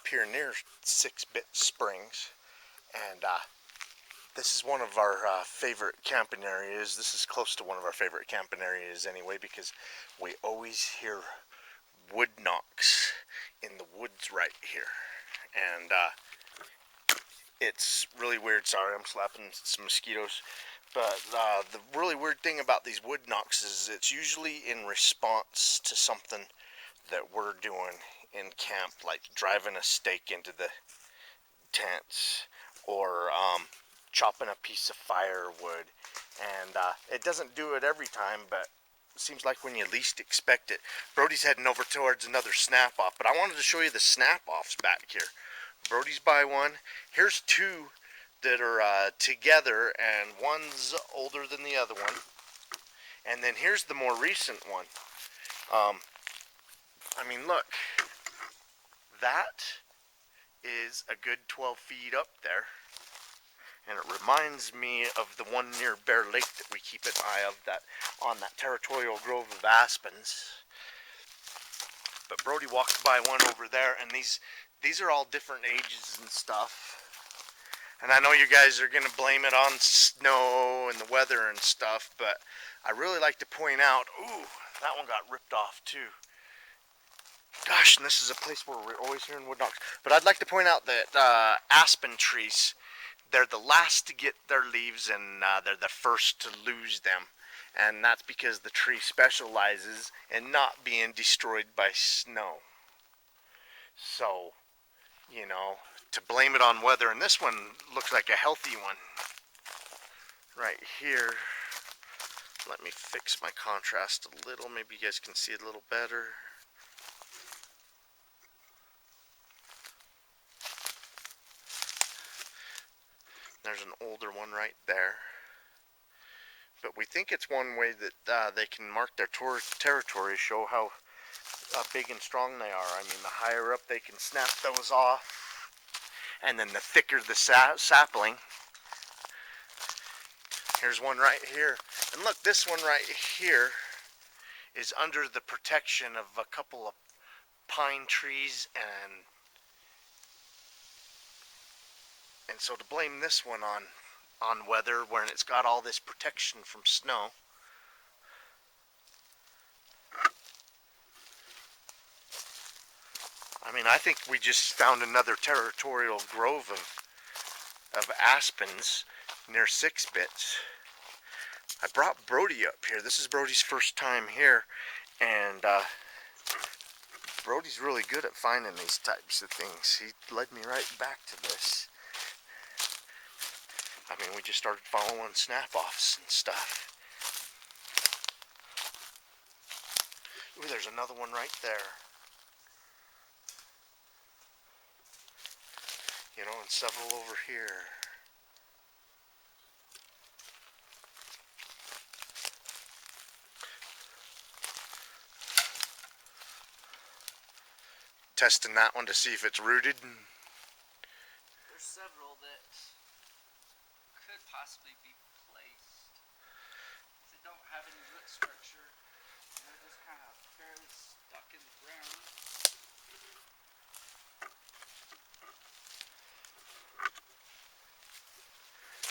up here near Sixbits Springs, and this is one of our favorite camping areas. This is close to one of our favorite camping areas anyway, because we always hear wood knocks in the woods right here. And it's really weird. Sorry, I'm slapping some mosquitoes. But the really weird thing about these wood knocks is it's usually in response to something that we're doing in camp, like driving a stake into the tents, or chopping a piece of firewood. And it doesn't do it every time, but it seems like when you least expect it. Brody's heading over towards another snap-off, but I wanted to show you the snap-offs back here. Brody's by one. Here's two that are together, and one's older than the other one. And then here's the more recent one. I mean, look, that is a good 12 feet up there. And it reminds me of the one near Bear Lake that we keep an eye of, that on that territorial grove of aspens. But Brody walked by one over there, and these are all different ages and stuff. And I know you guys are going to blame it on snow and the weather and stuff, but I really like to point out, ooh, that one got ripped off too. Gosh, and this is a place where we're always hearing wood knocks. But I'd like to point out that aspen trees, they're the last to get their leaves, and they're the first to lose them. And that's because the tree specializes in not being destroyed by snow. So, you know, to blame it on weather, and this one looks like a healthy one right here. Let me fix my contrast a little, maybe you guys can see it a little better. There's an older one right there. But we think it's one way that they can mark their territory, show how big and strong they are. I mean, the higher up they can snap those off, and then the thicker the sapling. Here's one right here. And look, this one right here is under the protection of a couple of pine trees, and so to blame this one on weather when it's got all this protection from snow. I mean, I think we just found another territorial grove of aspens near Sixbits. I brought Brody up here. This is Brody's first time here, and Brody's really good at finding these types of things. He led me right back to this. I mean, we just started following snap-offs and stuff. Ooh, there's another one right there. You know, and several over here. Testing that one to see if it's rooted. There's several that could possibly be placed. They don't have any root structure. They're just kind of fairly stuck in the ground.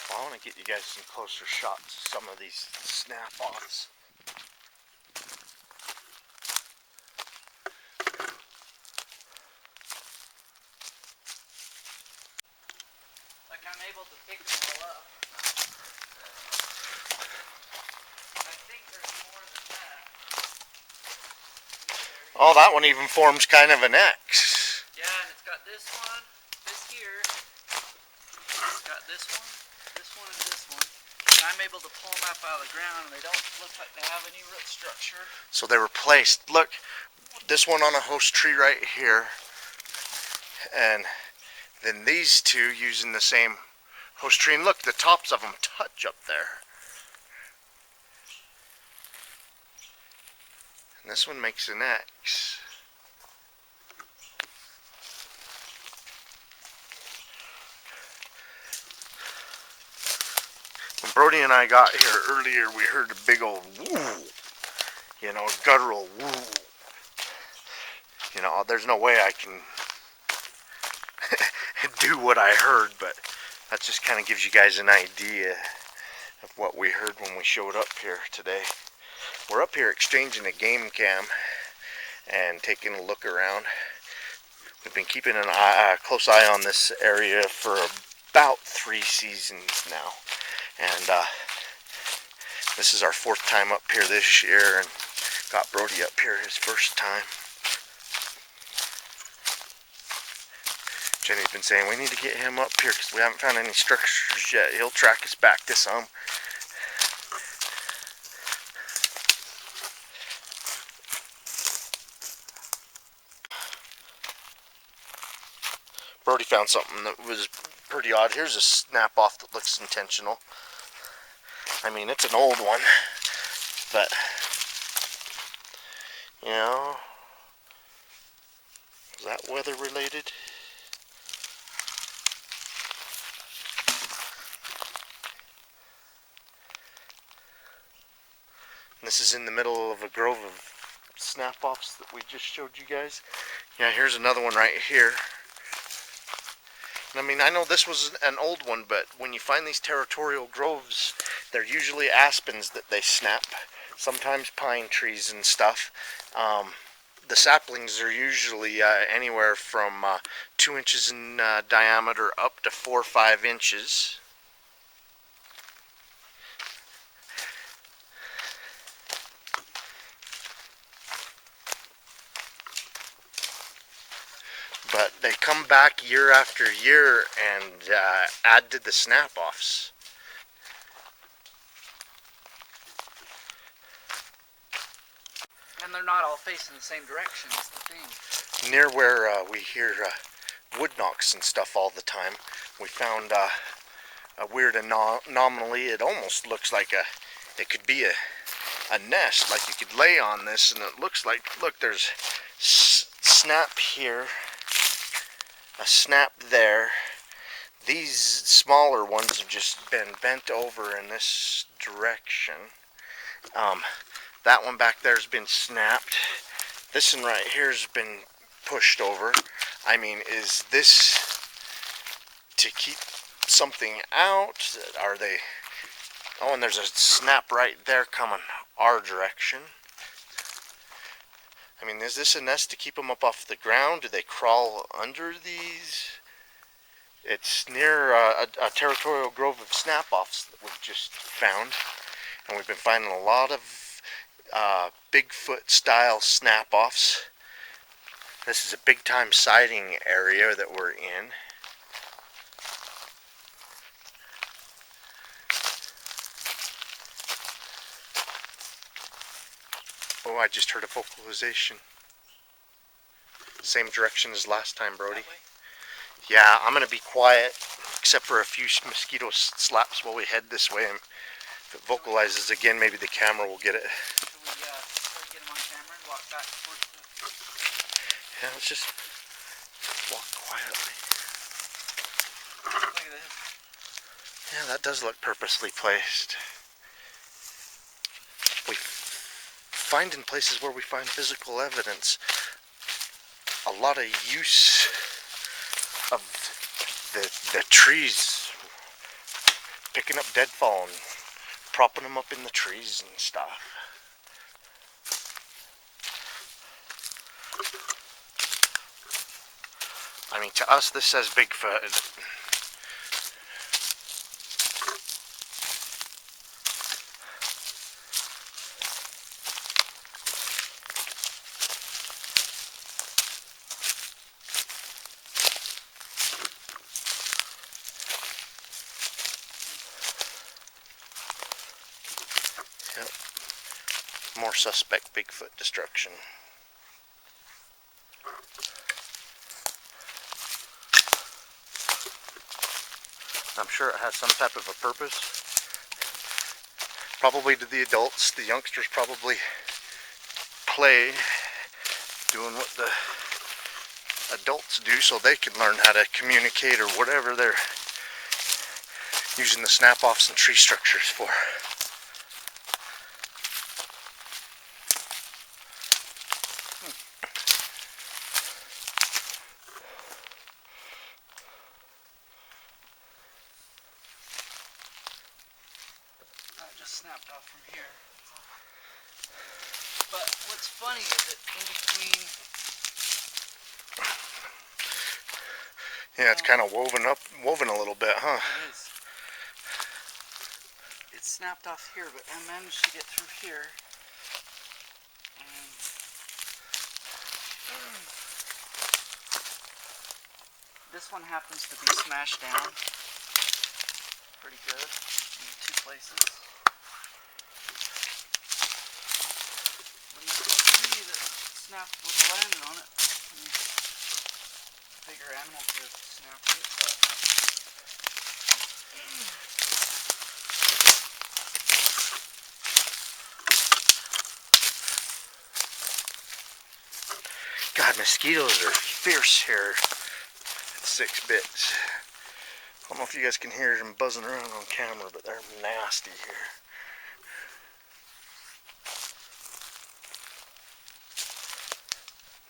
Well, I want to get you guys some closer shots of some of these snap-offs. Like, I'm able to pick them all up. I think there's more than that. Oh, that one even forms kind of an X. Yeah, and it's got this one, this here. It's got this one, and this one. And I'm able to pull them up out of the ground, and they don't look like they have any root structure. So they were placed. Look, this one on a host tree right here, and then these two using the same host tree. And look, the tops of them touch up there. And this one makes an X. When Brody and I got here earlier, we heard a big old woo, you know, guttural woo. You know, there's no way I can do what I heard, but that just kind of gives you guys an idea of what we heard when we showed up here today. We're up here exchanging a game cam and taking a look around. We've been keeping a close eye on this area for about 3 seasons now, and this is our 4th time up here this year, and got Brody up here his first time. Jenny's been saying we need to get him up here because we haven't found any structures yet. He'll track us back to some. Brody found something that was pretty odd. Here's a snap off that looks intentional. I mean, it's an old one, but you know, is that weather related? This is in the middle of a grove of snap-offs that we just showed you guys. Yeah, here's another one right here. I mean, I know this was an old one, but when you find these territorial groves, they're usually aspens that they snap, sometimes pine trees and stuff. The saplings are usually anywhere from 2 inches in diameter up to 4 or 5 inches. But they come back year after year and add to the snap-offs. And they're not all facing the same direction, that's the thing. Near where we hear wood knocks and stuff all the time, we found a weird anomaly. It almost looks like it could be a nest, like you could lay on this, and it looks like, look, there's snap here, a snap there. These smaller ones have just been bent over in this direction. That one back there's been snapped. This one right here's been pushed over. I mean, is this to keep something out? Are they... Oh, and there's a snap right there coming our direction. I mean, is this a nest to keep them up off the ground? Do they crawl under these? It's near a territorial grove of snap-offs that we've just found. And we've been finding a lot of Bigfoot style snap-offs. This is a big time sighting area that we're in. Oh, I just heard a vocalization. Same direction as last time, Brody. Yeah, I'm going to be quiet, except for a few mosquito slaps while we head this way. And if it vocalizes again, maybe the camera will get it. Should we start to get him on camera and walk back towards the... Yeah, let's just walk quietly. Look at this. Yeah, that does look purposely placed. We find in places where we find physical evidence a lot of use of the trees, picking up deadfall and propping them up in the trees and stuff. I mean, to us this says Bigfoot. More suspect Bigfoot destruction. I'm sure it has some type of a purpose. Probably to the adults. The youngsters probably play doing what the adults do so they can learn how to communicate or whatever they're using the snap-offs and tree structures for. snapped off from here. But what's funny is that in between... Yeah, it's kind of woven a little bit, huh? It is. It snapped off here, but I managed to get through here. And this one happens to be smashed down pretty good in two places. When you see a tree that snapped would have landed on it, bigger animal could have snapped it, but God, mosquitoes are fierce here at Sixbits. I don't know if you guys can hear them buzzing around on camera, but they're nasty here.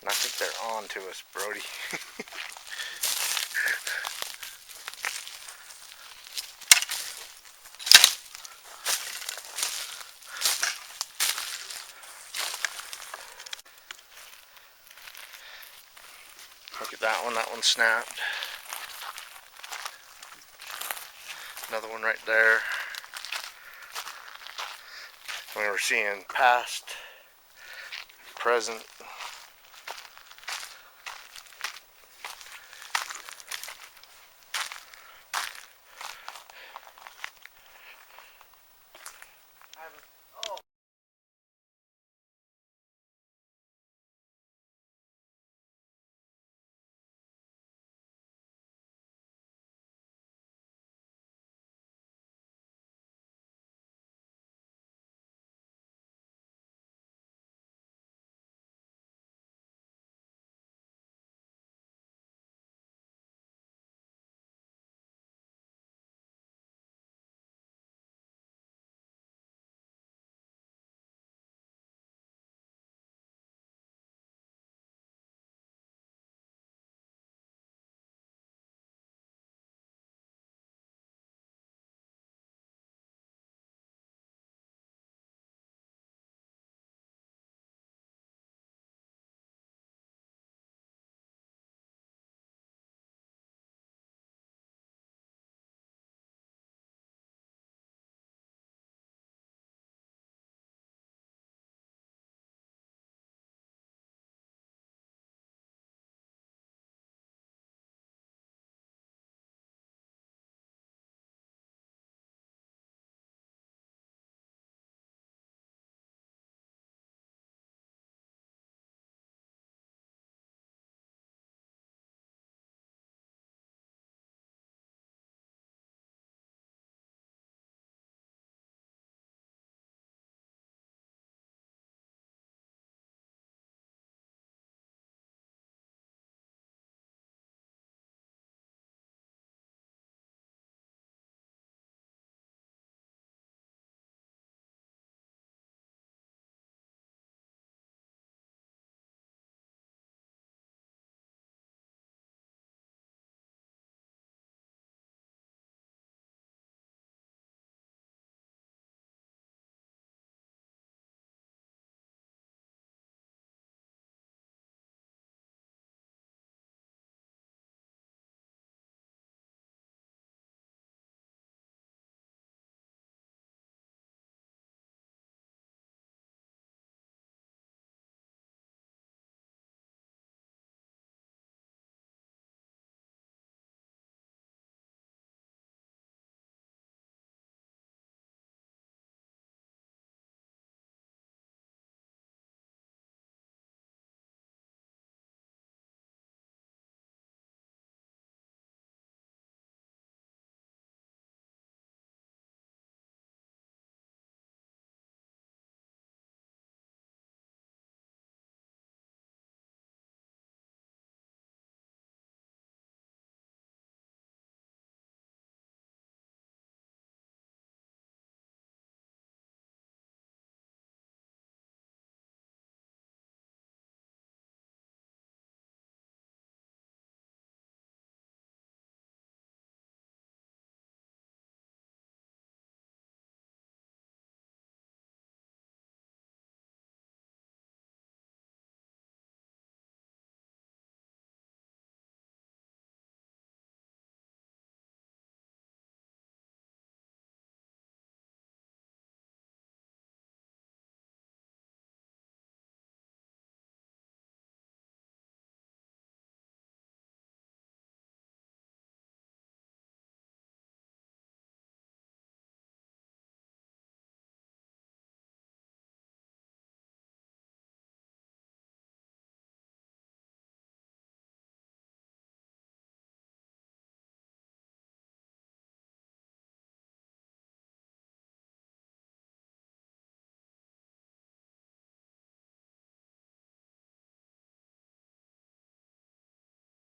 And I think they're on to us, Brody. Look at that one snapped. Another one right there. We were seeing past, present,